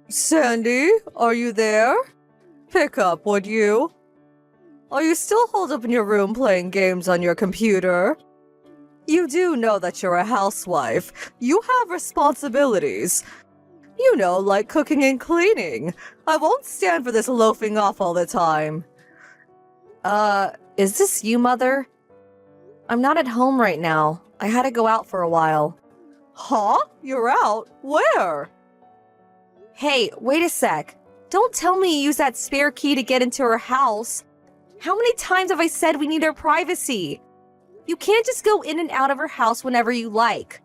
Sandy, are you there? Pick up, would you? Are you still holed up in your room playing games on your computer? You do know that you're a housewife. You have responsibilities. You know, like cooking and cleaning. I won't stand for this loafing off all the time. Is this you, Mother? I'm not at home right now. I had to go out for a while. Huh? You're out? Where? Hey, wait a sec. Don't tell me you use that spare key to get into her house. How many times have I said we need our privacy? You can't just go in and out of her house whenever you like.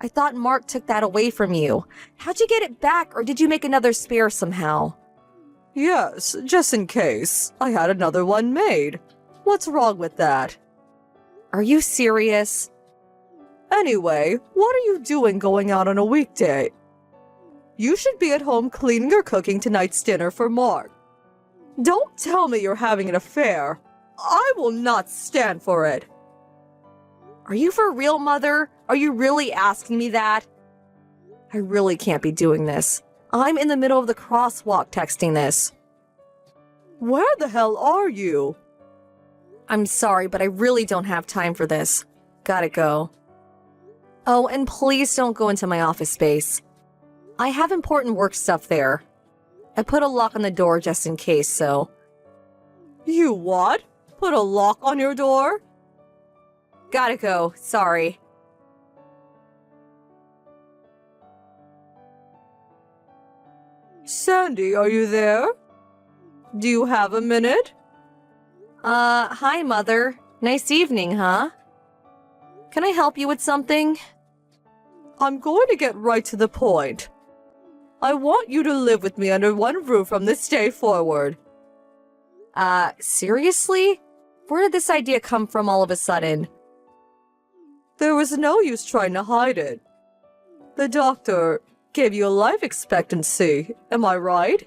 I thought Mark took that away from you. How'd you get it back, or did you make another spare somehow? Yes, just in case. I had another one made. What's wrong with that? Are you serious? Anyway, what are you doing going out on a weekday? You should be at home cleaning or cooking tonight's dinner for Mark. Don't tell me you're having an affair. I will not stand for it. Are you for real, Mother? Are you really asking me that? I really can't be doing this. I'm in the middle of the crosswalk texting this. Where the hell are you? I'm sorry, but I really don't have time for this. Gotta go. Oh, and please don't go into my office space. I have important work stuff there. I put a lock on the door just in case, so... You what? Put a lock on your door? Gotta go, sorry. Sandy, are you there? Do you have a minute? Hi, Mother. Nice evening, huh? Can I help you with something? I'm going to get right to the point. I want you to live with me under one roof from this day forward. Seriously? Where did this idea come from all of a sudden? There was no use trying to hide it. The doctor gave you a life expectancy, am I right?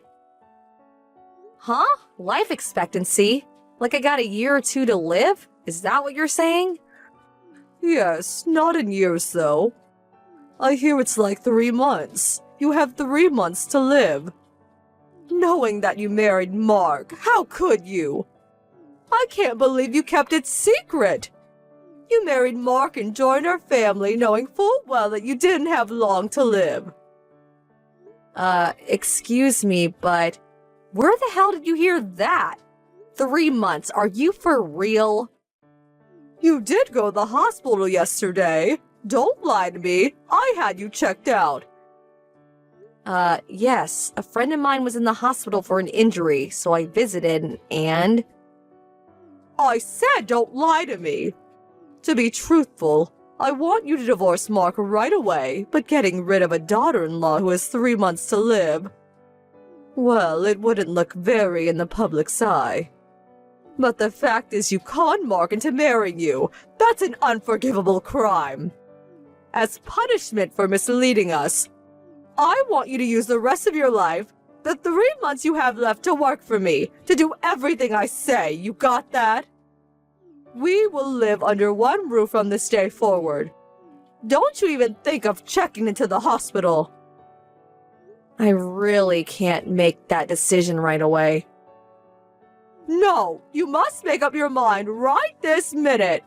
Huh? Life expectancy? Like I got a year or two to live? Is that what you're saying? Yes, not in years though. I hear it's like 3 months. You have 3 months to live. Knowing that you married Mark, how could you? I can't believe you kept it secret. You married Mark and joined our family knowing full well that you didn't have long to live. Excuse me, but where the hell did you hear that? 3 months, are you for real? You did go to the hospital yesterday. Don't lie to me. I had you checked out. Yes. A friend of mine was in the hospital for an injury, so I visited, and... I said don't lie to me. To be truthful, I want you to divorce Mark right away, but getting rid of a daughter-in-law who has 3 months to live... Well, it wouldn't look very in the public's eye. But the fact is you conned Mark into marrying you. That's an unforgivable crime. As punishment for misleading us, I want you to use the rest of your life, the 3 months you have left to work for me, to do everything I say. You got that? We will live under one roof from this day forward. Don't you even think of checking into the hospital. I really can't make that decision right away. No, you must make up your mind right this minute.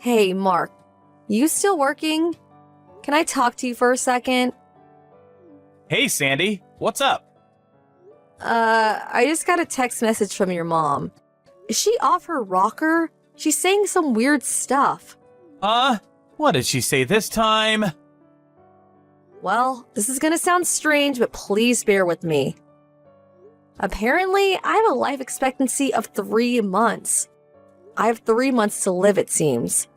Hey, Mark, you still working? Can I talk to you for a second? Hey, Sandy, what's up? I just got a text message from your mom. Is she off her rocker? She's saying some weird stuff. What did she say this time? Well, this is gonna sound strange, but please bear with me. Apparently, I have a life expectancy of 3 months. I have 3 months to live, it seems.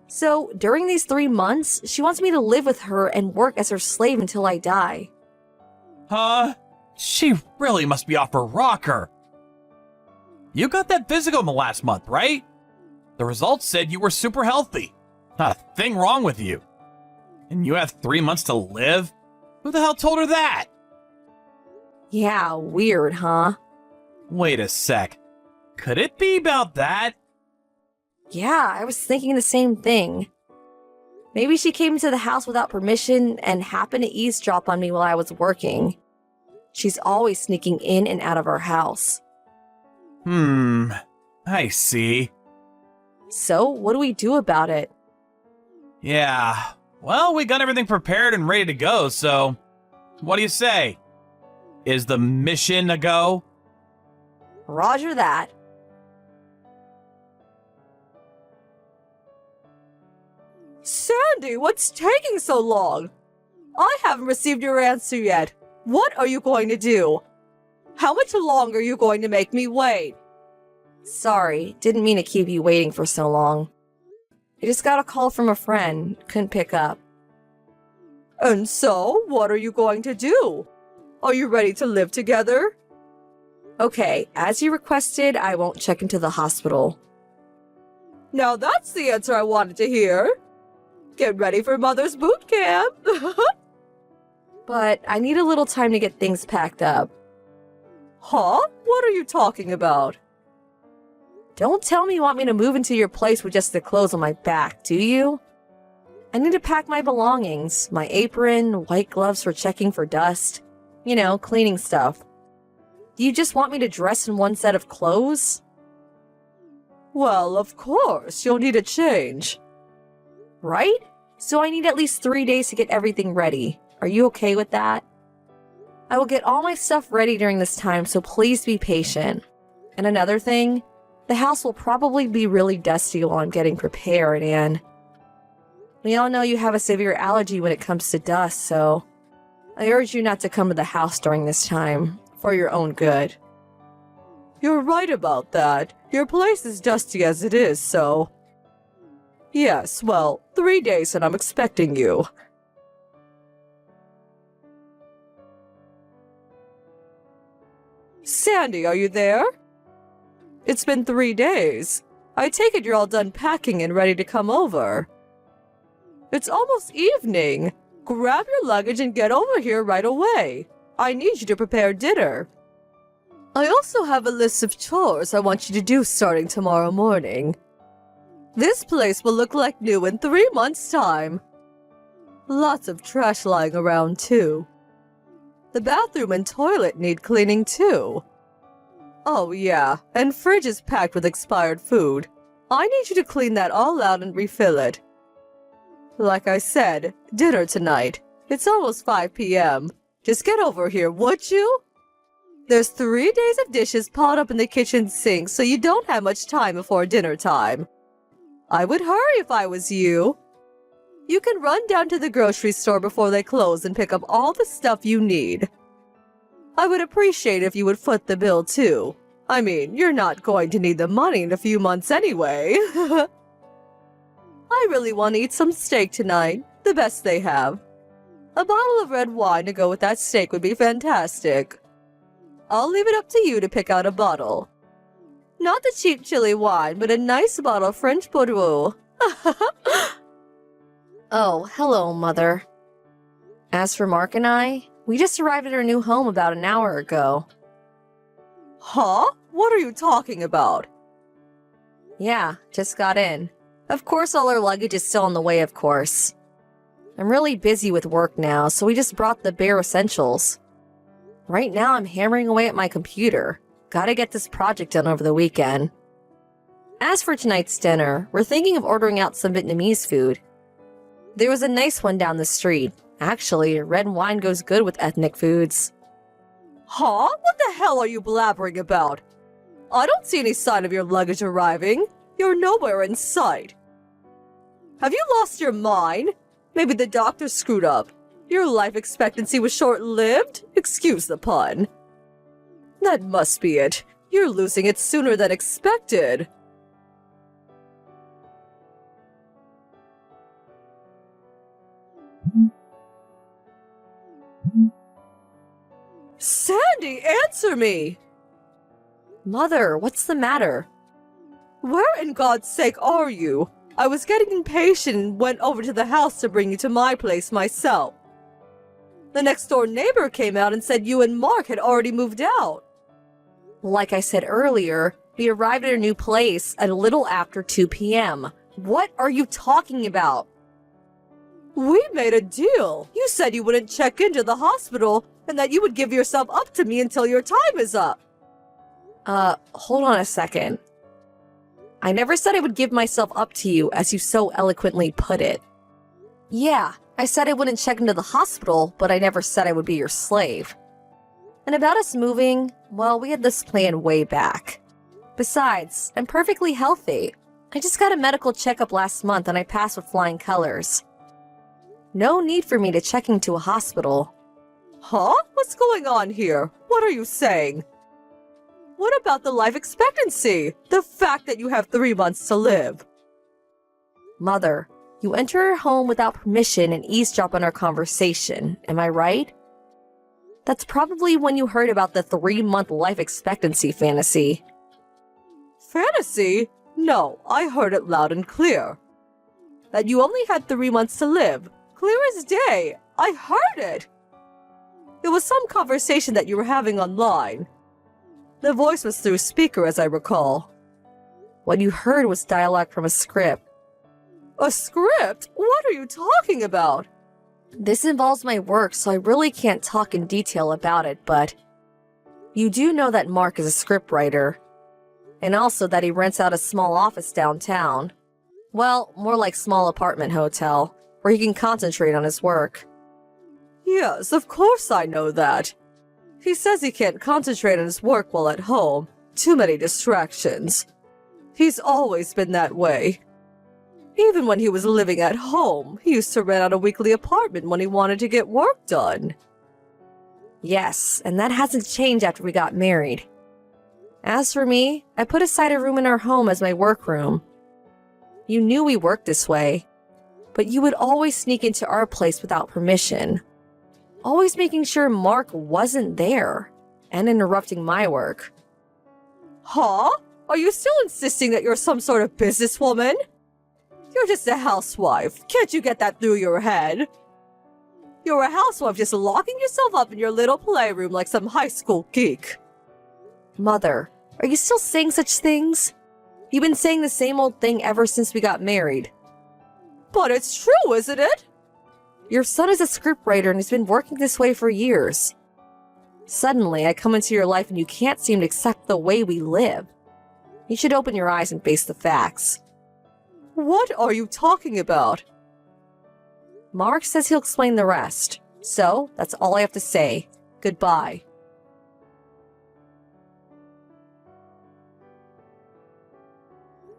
So, during these 3 months, she wants me to live with her and work as her slave until I die. She really must be off her rocker. You got that physical in the last month, right? The results said you were super healthy. Not a thing wrong with you. And you have 3 months to live? Who the hell told her that? Yeah, weird, huh? Wait a sec. Could it be about that? Yeah, I was thinking the same thing. Maybe she came to the house without permission and happened to eavesdrop on me while I was working. She's always sneaking in and out of our house. I see. So, what do we do about it? Yeah, well, we got everything prepared and ready to go, so what do you say? Is the mission a go? Roger that. Sandy, what's taking so long? I haven't received your answer yet. What are you going to do? How much longer are you going to make me wait? Sorry, didn't mean to keep you waiting for so long. I just got a call from a friend, couldn't pick up. And so, what are you going to do? Are you ready to live together? Okay, as you requested, I won't check into the hospital. Now that's the answer I wanted to hear. Get ready for Mother's boot camp. But I need a little time to get things packed up. Huh? What are you talking about? Don't tell me you want me to move into your place with just the clothes on my back, do you? I need to pack my belongings, my apron, white gloves for checking for dust. You know, cleaning stuff. Do you just want me to dress in one set of clothes? Well, of course, you'll need a change. Right? So I need at least 3 days to get everything ready. Are you okay with that? I will get all my stuff ready during this time, so please be patient. And another thing, the house will probably be really dusty while I'm getting prepared, and we all know you have a severe allergy when it comes to dust, so I urge you not to come to the house during this time, for your own good. You're right about that. Your place is dusty as it is, so... Yes, well, 3 days and I'm expecting you. Sandy, are you there? It's been 3 days. I take it you're all done packing and ready to come over. It's almost evening. Grab your luggage and get over here right away. I need you to prepare dinner. I also have a list of chores I want you to do starting tomorrow morning. This place will look like new in 3 months' time. Lots of trash lying around, too. The bathroom and toilet need cleaning, too. Oh, yeah, and fridge is packed with expired food. I need you to clean that all out and refill it. Like I said, dinner tonight. It's almost 5 p.m. Just get over here, would you? There's 3 days of dishes piled up in the kitchen sink, so you don't have much time before dinner time. I would hurry if I was you. You can run down to the grocery store before they close and pick up all the stuff you need. I would appreciate if you would foot the bill, too. I mean, you're not going to need the money in a few months anyway. I really want to eat some steak tonight, the best they have. A bottle of red wine to go with that steak would be fantastic. I'll leave it up to you to pick out a bottle. Not the cheap chili wine, but a nice bottle of French Bordeaux. Oh, hello, Mother. As for Mark and I, we just arrived at our new home about an hour ago. Huh? What are you talking about? Yeah, just got in. Of course, all our luggage is still on the way, of course. I'm really busy with work now, so we just brought the bare essentials. Right now, I'm hammering away at my computer. Gotta get this project done over the weekend. As for tonight's dinner, we're thinking of ordering out some Vietnamese food. There was a nice one down the street. Actually, red wine goes good with ethnic foods. Huh? What the hell are you blabbering about? I don't see any sign of your luggage arriving. You're nowhere in sight. Have you lost your mind? Maybe the doctor screwed up. Your life expectancy was short-lived? Excuse the pun. That must be it. You're losing it sooner than expected. Sandy, answer me! Mother, what's the matter? Where in God's sake are you? I was getting impatient and went over to the house to bring you to my place myself. The next door neighbor came out and said you and Mark had already moved out. Like I said earlier, we arrived at our new place at a little after 2 p.m. What are you talking about? We made a deal. You said you wouldn't check into the hospital and that you would give yourself up to me until your time is up. Hold on a second. I never said I would give myself up to you, as you so eloquently put it. Yeah, I said I wouldn't check into the hospital, but I never said I would be your slave. And about us moving, well, we had this plan way back. Besides, I'm perfectly healthy. I just got a medical checkup last month and I passed with flying colors. No need for me to check into a hospital. Huh? What's going on here? What are you saying? What about the life expectancy? The fact that you have 3 months to live? Mother, you enter our home without permission and eavesdrop on our conversation, am I right? That's probably when you heard about the 3-month life expectancy fantasy. Fantasy? No, I heard it loud and clear. That you only had 3 months to live. Clear as day. I heard it. It was some conversation that you were having online. The voice was through speaker, as I recall. What you heard was dialogue from a script. A script? What are you talking about? This involves my work, so I really can't talk in detail about it, but you do know that Mark is a scriptwriter, and also that he rents out a small office downtown. Well, more like small apartment hotel, where he can concentrate on his work. Yes, of course I know that. He says he can't concentrate on his work while at home. Too many distractions. He's always been that way. Even when he was living at home, he used to rent out a weekly apartment when he wanted to get work done. Yes, and that hasn't changed after we got married. As for me, I put aside a room in our home as my workroom. You knew we worked this way, but you would always sneak into our place without permission. Always making sure Mark wasn't there, and interrupting my work. Huh? Are you still insisting that you're some sort of businesswoman? You're just a housewife. Can't you get that through your head? You're a housewife just locking yourself up in your little playroom like some high school geek. Mother, are you still saying such things? You've been saying the same old thing ever since we got married. But it's true, isn't it? Your son is a scriptwriter and has been working this way for years. Suddenly, I come into your life and you can't seem to accept the way we live. You should open your eyes and face the facts. What are you talking about? Mark says he'll explain the rest. So, that's all I have to say. Goodbye.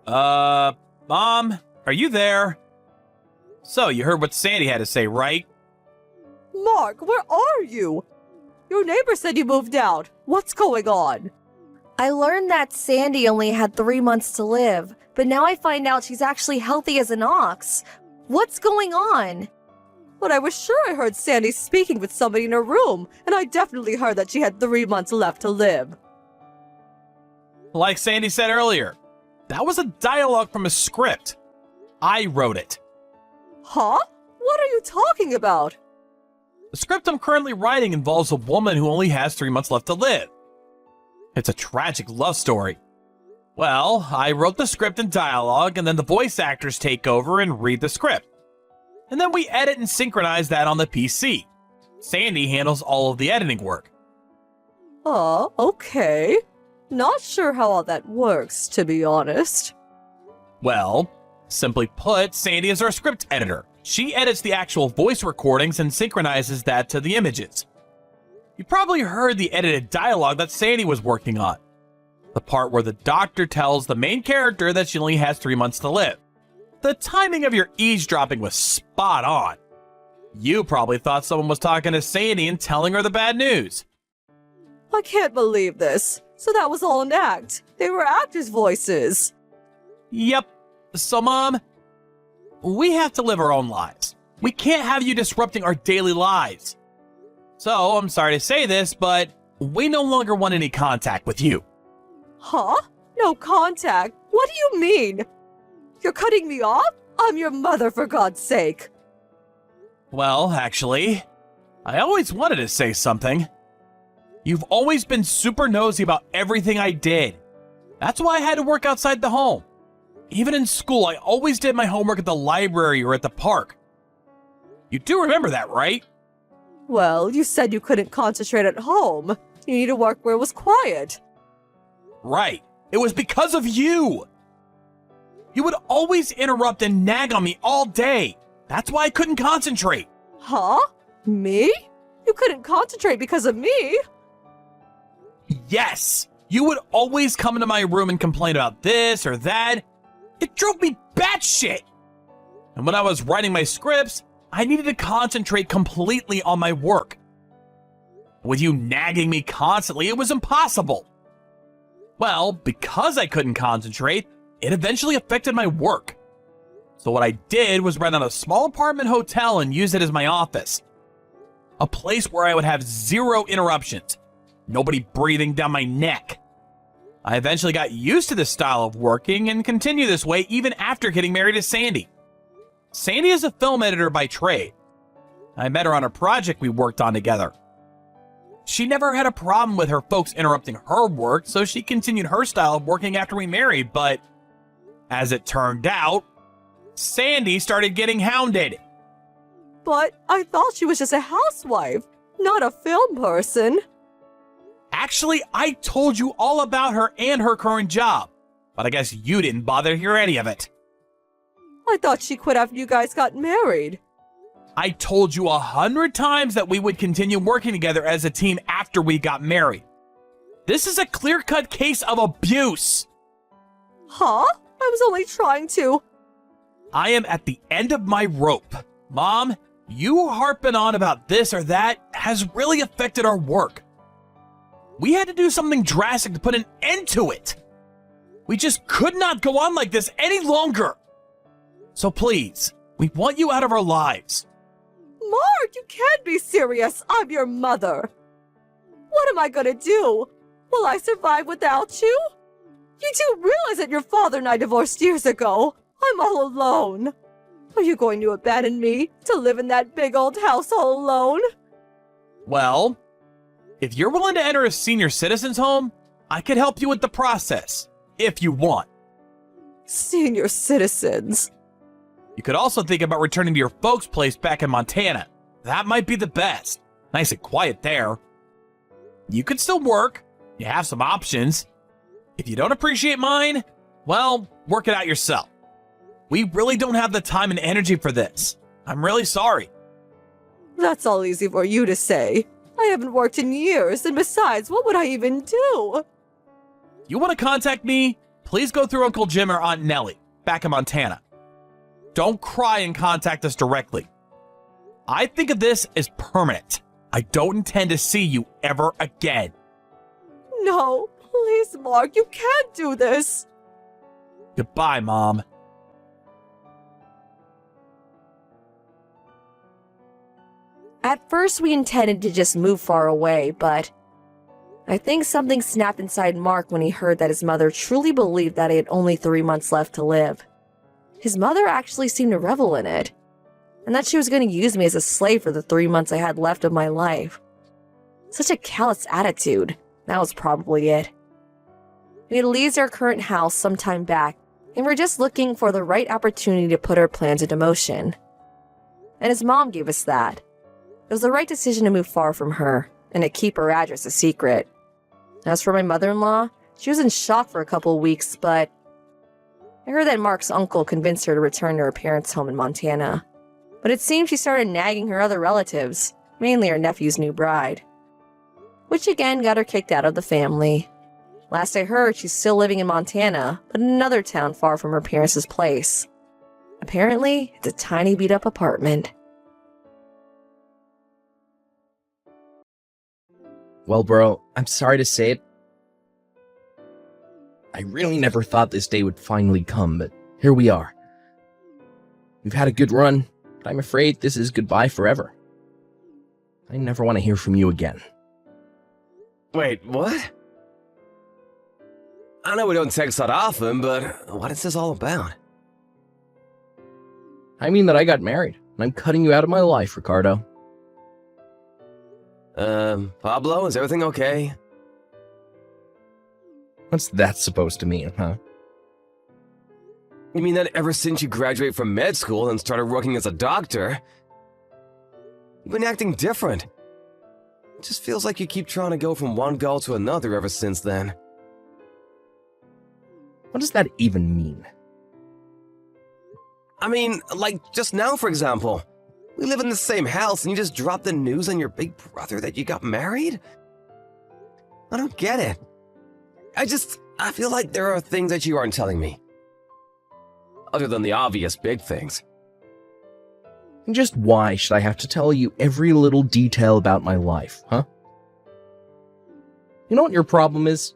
Mom, are you there? So, you heard what Sandy had to say, right? Mark, where are you? Your neighbor said you moved out. What's going on? I learned that Sandy only had 3 months to live, but now I find out she's actually healthy as an ox. What's going on? But I was sure I heard Sandy speaking with somebody in her room, and I definitely heard that she had 3 months left to live. Like Sandy said earlier, that was a dialogue from a script. I wrote it. Huh? What are you talking about? The script I'm currently writing involves a woman who only has 3 months left to live. It's a tragic love story. Well, I wrote the script and dialogue, and then the voice actors take over and read the script. And then we edit and synchronize that on the PC. Sandy handles all of the editing work. Oh, okay. Not sure how all that works, to be honest. Well, simply put, Sandy is our script editor. She edits the actual voice recordings and synchronizes that to the images. You probably heard the edited dialogue that Sandy was working on. The part where the doctor tells the main character that she only has 3 months to live. The timing of your eavesdropping was spot on. You probably thought someone was talking to Sandy and telling her the bad news. I can't believe this. So that was all an act. They were actors' voices. Yep. So, Mom, we have to live our own lives. We can't have you disrupting our daily lives. So, I'm sorry to say this, but we no longer want any contact with you. Huh? No contact? What do you mean? You're cutting me off? I'm your mother, for God's sake. Well, actually, I always wanted to say something. You've always been super nosy about everything I did. That's why I had to work outside the home. Even in school, I always did my homework at the library or at the park. You do remember that, right? Well, you said you couldn't concentrate at home. You need to work where it was quiet. Right. It was because of you. You would always interrupt and nag on me all day. That's why I couldn't concentrate. Huh? Me? You couldn't concentrate because of me? Yes. You would always come into my room and complain about this or that. It drove me batshit. And when I was writing my scripts, I needed to concentrate completely on my work. With you nagging me constantly, it was impossible. Well, because I couldn't concentrate, it eventually affected my work. So what I did was rent out a small apartment hotel and use it as my office. A place where I would have zero interruptions. Nobody breathing down my neck. I eventually got used to this style of working and continue this way even after getting married to Sandy. Sandy is a film editor by trade. I met her on a project we worked on together. She never had a problem with her folks interrupting her work, so she continued her style of working after we married, but as it turned out, Sandy started getting hounded. But I thought she was just a housewife, not a film person. Actually, I told you all about her and her current job, but I guess you didn't bother to hear any of it. I thought she quit after you guys got married. I told you 100 times that we would continue working together as a team after we got married. This is a clear-cut case of abuse. Huh? I was only trying to. I am at the end of my rope. Mom, you harping on about this or that has really affected our work. We had to do something drastic to put an end to it. We just could not go on like this any longer. So please, we want you out of our lives. Mark, you can't be serious. I'm your mother. What am I gonna do? Will I survive without you? You do realize that your father and I divorced years ago. I'm all alone. Are you going to abandon me to live in that big old house all alone? Well, if you're willing to enter a senior citizen's home, I could help you with the process, if you want. Senior citizens. You could also think about returning to your folks' place back in Montana. That might be the best. Nice and quiet there. You could still work. You have some options. If you don't appreciate mine, well, work it out yourself. We really don't have the time and energy for this. I'm really sorry. That's all easy for you to say. I haven't worked in years, and besides, what would I even do? You want to contact me? Please go through Uncle Jim or Aunt Nellie, back in Montana. Don't cry and contact us directly. I think of this as permanent. I don't intend to see you ever again. No, please, Mark, you can't do this. Goodbye, Mom. At first, we intended to just move far away, but I think something snapped inside Mark when he heard that his mother truly believed that he had only 3 months left to live. His mother actually seemed to revel in it, and that she was going to use me as a slave for the 3 months I had left of my life. Such a callous attitude. That was probably it. We had leased our current house some time back, and we're just looking for the right opportunity to put our plans into motion. And his mom gave us that. It was the right decision to move far from her, and to keep her address a secret. As for my mother-in-law, she was in shock for a couple of weeks, but I heard that Mark's uncle convinced her to return to her parents' home in Montana. But it seems she started nagging her other relatives, mainly her nephew's new bride. Which again got her kicked out of the family. Last I heard, she's still living in Montana, but in another town far from her parents' place. Apparently, it's a tiny beat-up apartment. Well, bro, I'm sorry to say it. I really never thought this day would finally come, but here we are. We've had a good run, but I'm afraid this is goodbye forever. I never want to hear from you again. Wait, what? I know we don't text that often, but what is this all about? I mean that I got married, and I'm cutting you out of my life, Ricardo. Pablo, is everything okay? What's that supposed to mean, huh? You mean that ever since you graduated from med school and started working as a doctor, You've been acting different. It just feels like you keep trying to go from one goal to another ever since then. What does that even mean? I mean, like just now, for example. We live in the same house and you just dropped the news on your big brother that you got married? I don't get it. I feel like there are things that you aren't telling me. Other than the obvious big things. And just why should I have to tell you every little detail about my life, huh? You know what your problem is?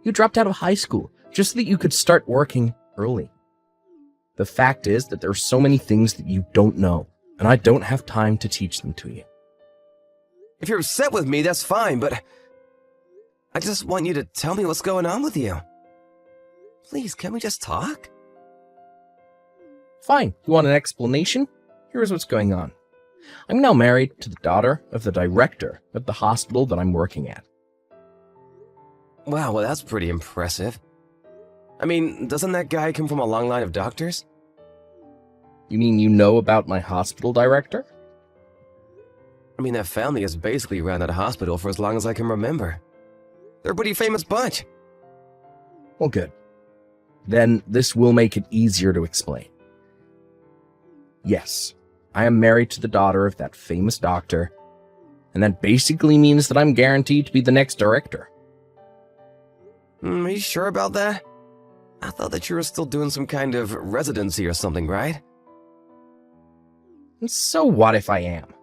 You dropped out of high school just so that you could start working early. The fact is that there are so many things that you don't know, and I don't have time to teach them to you. If you're upset with me, that's fine, but I just want you to tell me what's going on with you. Please, can we just talk? Fine, you want an explanation? Here's what's going on. I'm now married to the daughter of the director of the hospital that I'm working at. Wow, well that's pretty impressive. I mean, doesn't that guy come from a long line of doctors? You mean you know about my hospital director? I mean, that family has basically ran that hospital for as long as I can remember. They're a pretty famous bunch. Well, good. Then this will make it easier to explain. Yes, I am married to the daughter of that famous doctor, and that basically means that I'm guaranteed to be the next director. Are you sure about that? I thought that you were still doing some kind of residency or something, right? And so what if I am?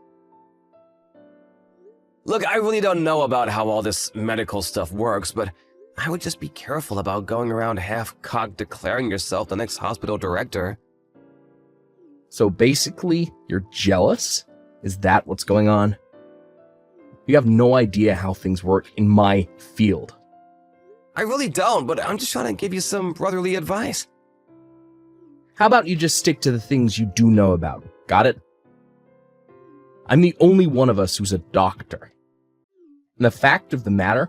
Look, I really don't know about how all this medical stuff works, but I would just be careful about going around half-cocked declaring yourself the next hospital director. So basically, you're jealous? Is that what's going on? You have no idea how things work in my field. I really don't, but I'm just trying to give you some brotherly advice. How about you just stick to the things you do know about? Got it? I'm the only one of us who's a doctor. And the fact of the matter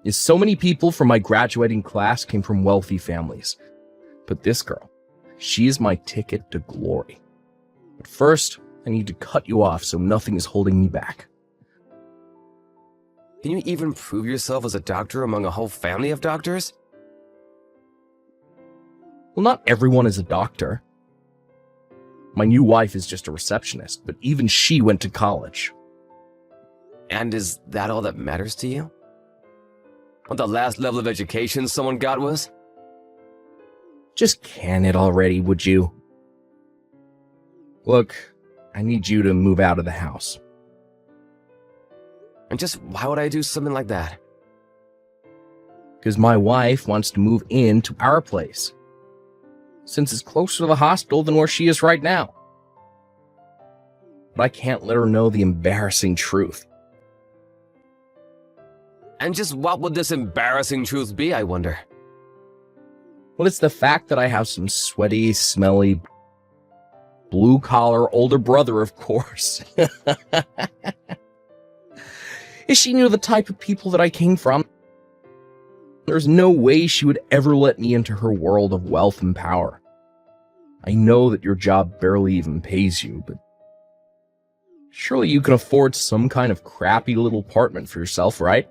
is so many people from my graduating class came from wealthy families. But this girl, she is my ticket to glory. But first, I need to cut you off so nothing is holding me back. Can you even prove yourself as a doctor among a whole family of doctors? Well, not everyone is a doctor. My new wife is just a receptionist, but even she went to college. And is that all that matters to you? What the last level of education someone got was? Just can it already, would you? Look, I need you to move out of the house. And just why would I do something like that? Because my wife wants to move into our place, since it's closer to the hospital than where she is right now. But I can't let her know the embarrassing truth. And just what would this embarrassing truth be, I wonder? Well, it's the fact that I have some sweaty, smelly, blue-collar older brother, of course. If she knew the type of people that I came from, there's no way she would ever let me into her world of wealth and power. I know that your job barely even pays you, but surely you can afford some kind of crappy little apartment for yourself, right?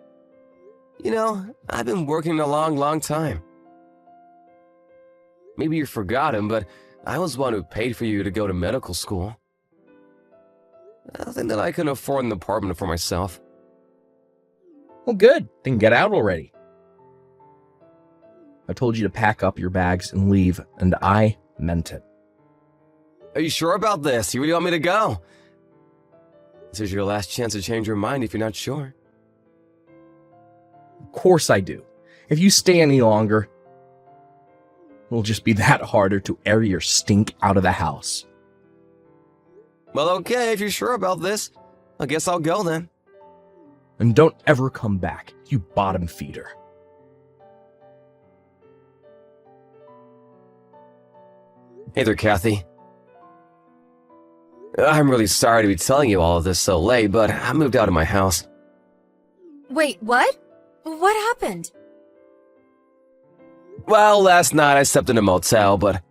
You know, I've been working a long time. Maybe you forgot him, but I was one who paid for you to go to medical school. I think that I can afford an apartment for myself. Well, good. Then get out already. I told you to pack up your bags and leave, and I meant it. Are you sure about this? You really want me to go? This is your last chance to change your mind if you're not sure. Of course I do. If you stay any longer, it'll just be that harder to air your stink out of the house. Well, okay, if you're sure about this, I guess I'll go then. And don't ever come back, you bottom feeder. Hey there, Kathy. I'm really sorry to be telling you all of this so late, but I moved out of my house. Wait, what? What happened? Well, last night I slept in a motel, but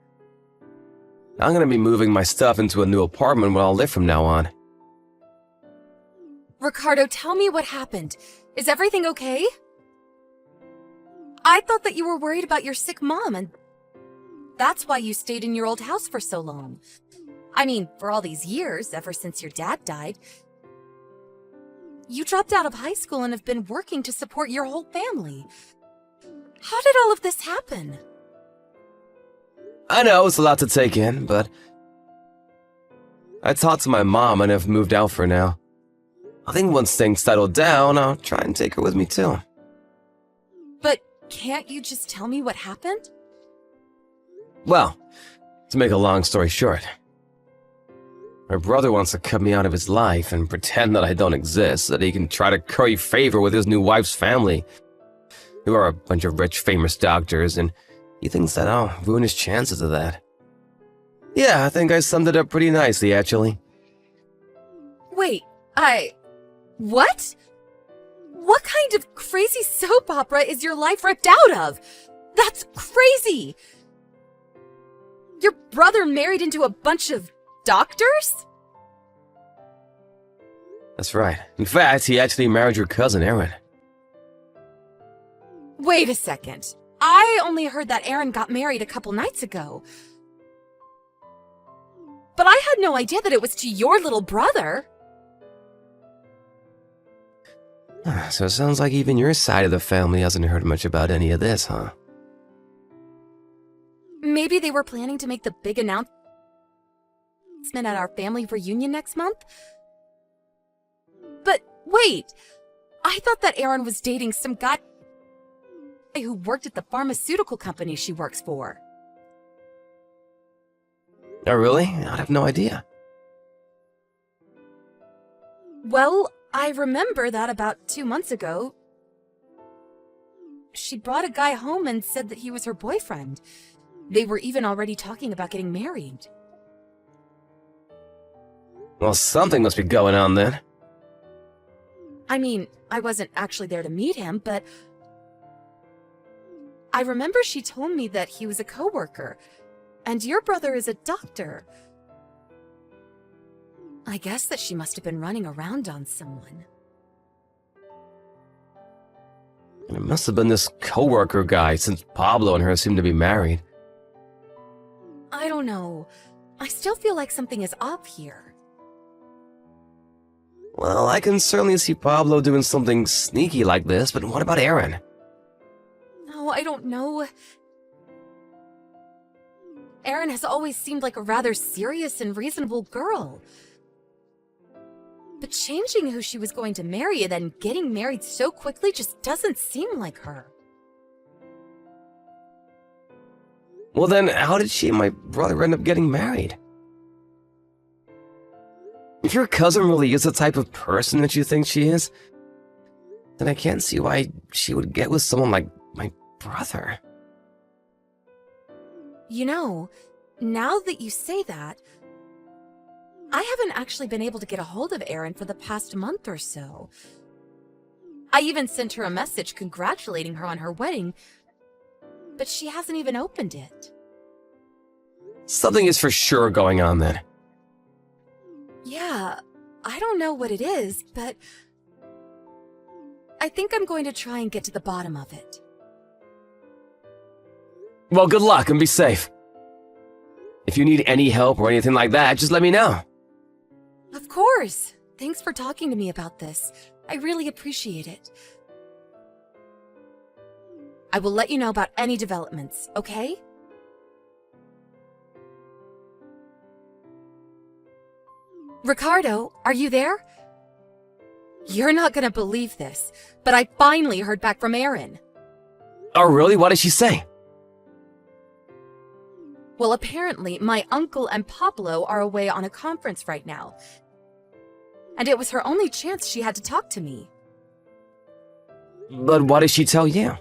I'm gonna be moving my stuff into a new apartment where I'll live from now on. Ricardo, tell me what happened. Is everything okay? I thought that you were worried about your sick mom, and that's why you stayed in your old house for so long. I mean, for all these years, ever since your dad died. You dropped out of high school and have been working to support your whole family. How did all of this happen? I know it's a lot to take in, but I talked to my mom and have moved out for now. I think once things settle down, I'll try and take her with me too. But can't you just tell me what happened? Well, to make a long story short, my brother wants to cut me out of his life and pretend that I don't exist so that he can try to curry favor with his new wife's family, who are a bunch of rich, famous doctors, and he thinks that I'll ruin his chances of that. Yeah, I think I summed it up pretty nicely, actually. Wait, what? What kind of crazy soap opera is your life ripped out of? That's crazy! Your brother married into a bunch of doctors? That's right. In fact, he actually married your cousin, Erin. Wait a second. I only heard that Erin got married a couple nights ago. But I had no idea that it was to your little brother. So it sounds like even your side of the family hasn't heard much about any of this, huh? Maybe they were planning to make the big announcement at our family reunion next month? But wait, I thought that Erin was dating some guy who worked at the pharmaceutical company she works for. Oh, really? I have no idea. Well, I remember that about 2 months ago, she brought a guy home and said that he was her boyfriend. They were even already talking about getting married. Well, something must be going on then. I mean, I wasn't actually there to meet him, but I remember she told me that he was a coworker, and your brother is a doctor. I guess that she must have been running around on someone. It must have been this coworker guy, since Pablo and her seem to be married. I don't know. I still feel like something is off here. Well, I can certainly see Pablo doing something sneaky like this, but what about Erin? Oh, I don't know. Erin has always seemed like a rather serious and reasonable girl. But changing who she was going to marry and then getting married so quickly just doesn't seem like her. Well then, how did she and my brother end up getting married? If your cousin really is the type of person that you think she is, then I can't see why she would get with someone like my brother. You know, now that you say that, I haven't actually been able to get a hold of Erin for the past month or so. I even sent her a message congratulating her on her wedding, but she hasn't even opened it. Something is for sure going on then. Yeah, I don't know what it is, but I think I'm going to try and get to the bottom of it. Well, good luck and be safe. If you need any help or anything like that, just let me know. Of course! Thanks for talking to me about this. I really appreciate it. I will let you know about any developments, okay? Ricardo, are you there? You're not gonna believe this, but I finally heard back from Erin. Oh, really? What did she say? Well, apparently, my uncle and Pablo are away on a conference right now. And it was her only chance she had to talk to me. But what did she tell you?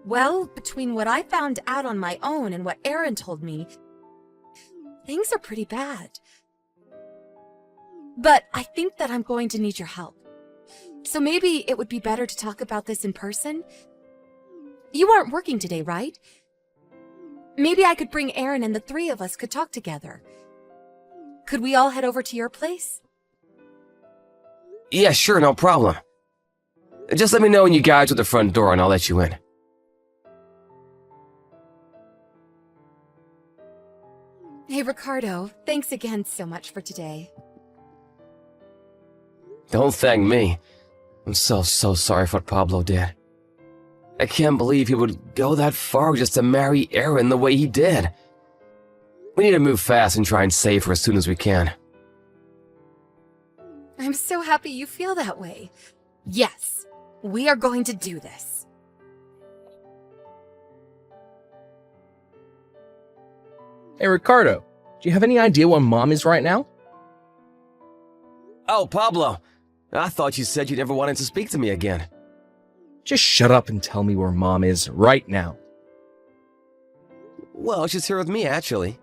Well, between what I found out on my own and what Erin told me, things are pretty bad. But I think that I'm going to need your help. So maybe it would be better to talk about this in person? You aren't working today, right? Maybe I could bring Erin and the three of us could talk together. Could we all head over to your place? Yeah, sure, no problem. Just let me know when you guys are at the front door and I'll let you in. Hey, Ricardo, thanks again so much for today. Don't thank me. I'm so sorry for what Pablo did. I can't believe he would go that far just to marry Erin the way he did. We need to move fast and try and save her as soon as we can. I'm so happy you feel that way. Yes, we are going to do this. Hey, Ricardo, do you have any idea where Mom is right now? Oh, Pablo. I thought you said you never wanted to speak to me again. Just shut up and tell me where Mom is right now. Well, she's here with me, actually.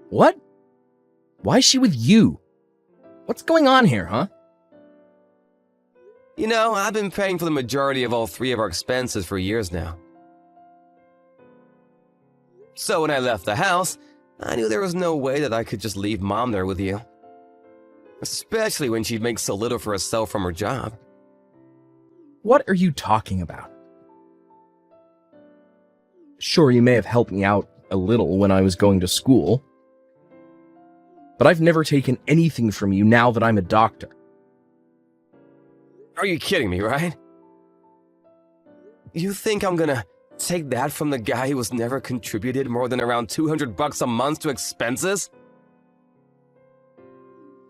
What? Why is she with you? What's going on here, huh? You know, I've been paying for the majority of all 3 of our expenses for years now. So when I left the house, I knew there was no way that I could just leave Mom there with you. Especially when she makes so little for herself from her job. What are you talking about? Sure, you may have helped me out a little when I was going to school, but I've never taken anything from you now that I'm a doctor. Are you kidding me, right? You think I'm gonna take that from the guy who's never contributed more than around $200 a month to expenses?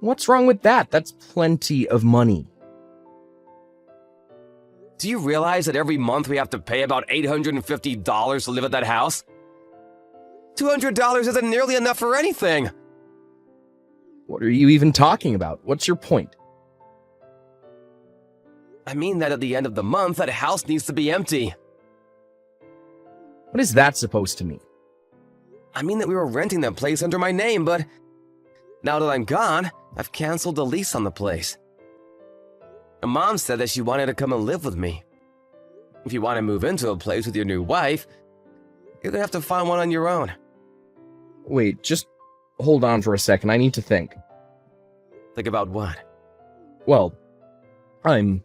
What's wrong with that? That's plenty of money. Do you realize that every month we have to pay about $850 to live at that house? $200 isn't nearly enough for anything. What are you even talking about? What's your point? I mean that at the end of the month, that house needs to be empty. What is that supposed to mean? I mean that we were renting that place under my name, but now that I'm gone, I've canceled the lease on the place. And Mom said that she wanted to come and live with me. If you want to move into a place with your new wife, you're gonna have to find one on your own. Wait, just hold on for a second. I need to think. Think about what? Well, I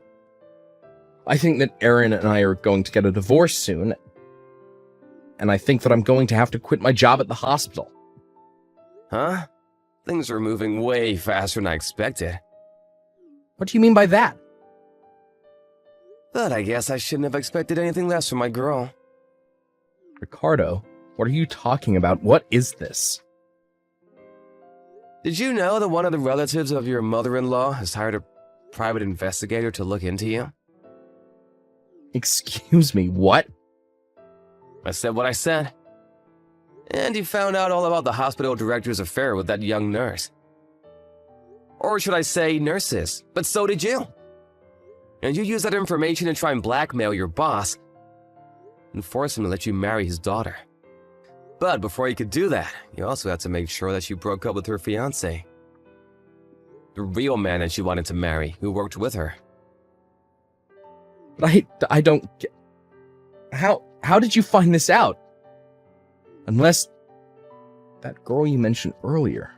think that Erin and I are going to get a divorce soon, and I think that I'm going to have to quit my job at the hospital. Huh? Things are moving way faster than I expected. What do you mean by that? But I guess I shouldn't have expected anything less from my girl. Ricardo, what are you talking about? What is this? Did you know that one of the relatives of your mother-in-law has hired a private investigator to look into you? Excuse me, what? I said what I said. And he found out all about the hospital director's affair with that young nurse. Or should I say nurses, but so did you. And you used that information to try and blackmail your boss and force him to let you marry his daughter. But before you could do that, you also had to make sure that you broke up with her fiancé. The real man that she wanted to marry, who worked with her. But I don't get... How did you find this out? Unless that girl you mentioned earlier.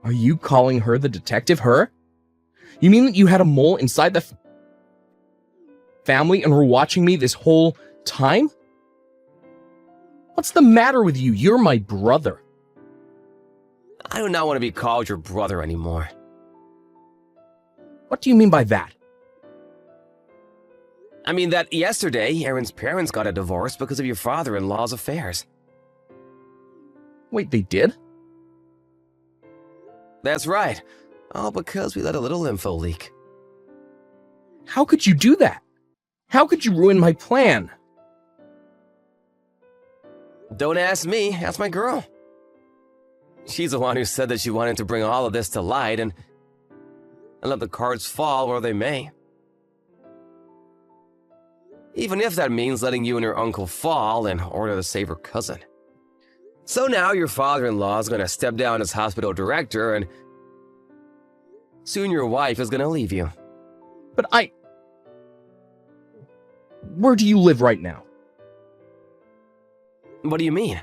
Are you calling her the detective? Her? You mean that you had a mole inside the family and were watching me this whole time? What's the matter with you? You're my brother. I do not want to be called your brother anymore. What do you mean by that? I mean that yesterday, Erin's parents got a divorce because of your father-in-law's affairs. Wait, they did? That's right. All because we let a little info leak. How could you do that? How could you ruin my plan? Don't ask me, ask my girl. She's the one who said that she wanted to bring all of this to light and let the cards fall where they may. Even if that means letting you and your uncle fall in order to save her cousin. So now your father-in-law is going to step down as hospital director and soon your wife is going to leave you. But where do you live right now? What do you mean?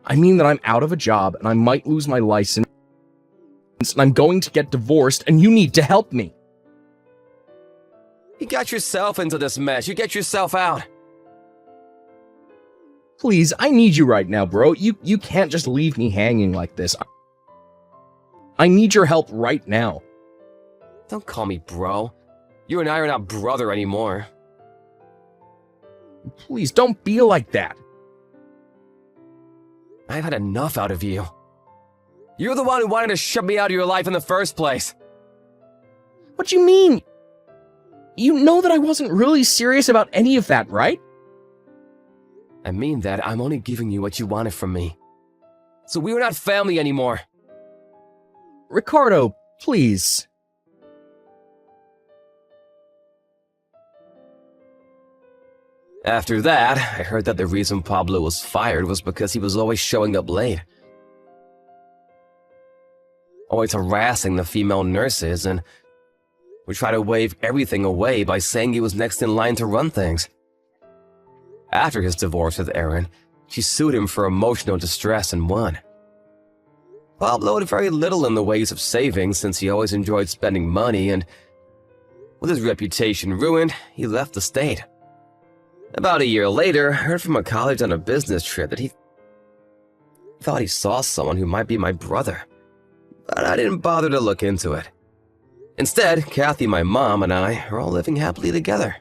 I mean that I'm out of a job and I might lose my license and I'm going to get divorced, and you need to help me. You got yourself into this mess. You get yourself out. Please, I need you right now, bro. You can't just leave me hanging like this. I need your help right now. Don't call me bro. You and I are not brother anymore. Please, don't be like that. I've had enough out of you. You're the one who wanted to shut me out of your life in the first place. What do you mean? You know that I wasn't really serious about any of that, right? I mean that I'm only giving you what you wanted from me. So we are not family anymore. Ricardo, please. After that, I heard that the reason Pablo was fired was because he was always showing up late. Always harassing the female nurses and would try to wave everything away by saying he was next in line to run things. After his divorce with Erin, she sued him for emotional distress and won. Pablo had very little in the ways of saving since he always enjoyed spending money, and with his reputation ruined, he left the state. About a year later, I heard from a college on a business trip that he thought he saw someone who might be my brother, but I didn't bother to look into it. Instead, Kathy, my mom, and I are all living happily together.